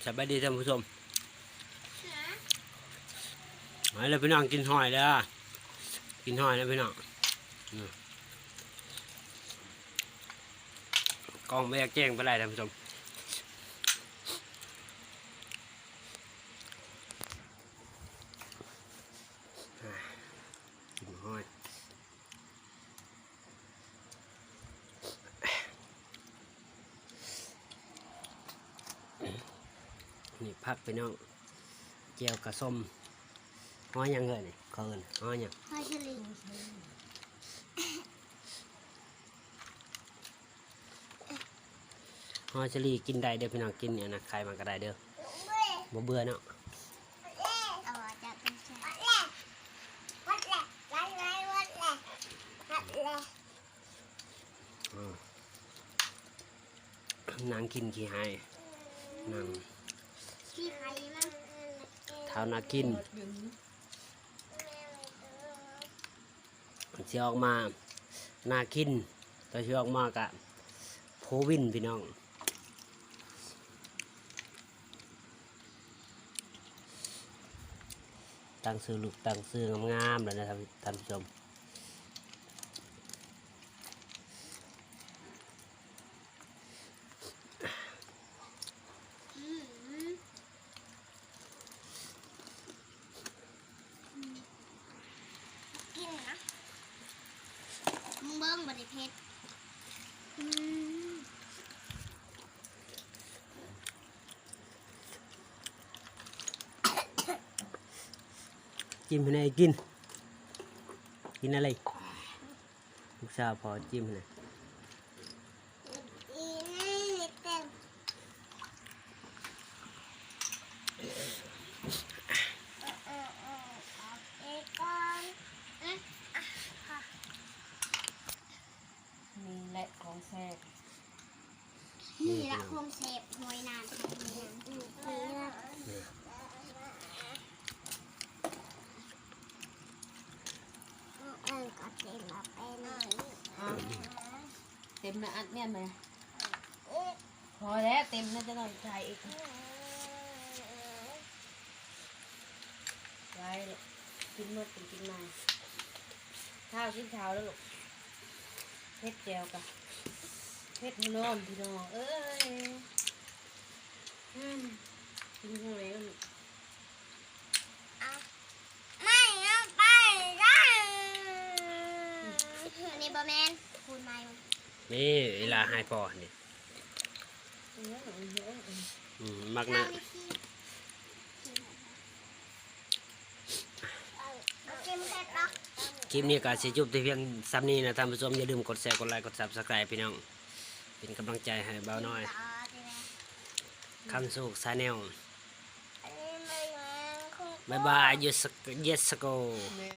สบายดีท่านผู้ชมมาเลยพี่น้องกินหอยเด้อกินหอยนะพี่น้องกล้องไม่อยากแจ้งไปไรท่านผู้ชมกินหอยนี่พักพี่น้องเจียวกระส้มหอยยังเงินนี่เขาเอิ้นหอยยังหอยเชอรี่หอยเชอรี่กินได้เด้อพี่น้องกินเนี่ยนะใครมันก็ได้เด้อบ่เบื่อเนาะเอาจากตรงแช่นางกินขี้หายนาง ที่ไข่มัน เท้านากินเสียออกมานากินแต่เสียออกมากะโพวินพี่น้องตั้งซื้อลูกตั้งซื้องามๆเลยนะครับท่านผู้ชมกินนะมึงเบิ้งบริเพชรจิ้มให้ไหนกินกินอะไรลูกสาวพอจิ้มให้ไหนอีนี่เต็มนี่แหละของแซ่บ นี่ละโครงเสพหวยนานนี่ละก็เต็มมาเป็นเต็มนะอัดแน่นเลยพอแล้วเต็มน่าจะต้องใส่อีกไว้กินหมดกินมาข้าวชิ้นเช้าแล้วลูกเผ็ดแจ่วกับเผ็ดพะโล้พี่น้องเอ้ยกินยังไงก็ลูก ไม่เอาไปได้นี่บอแมนคูณมาอยู่ นี่เวลาให้พอนี่มักนะคลิปนี้ก็สิจบที่เพียงซ้ำนี้นะท่านผู้ชมอย่าลืมกดแชร์กดไลค์กด Subscribe พี่น้องเป็นกำลังใจให้เบาน้อยคำสุขชาแนลบ๊ายบายยูสโก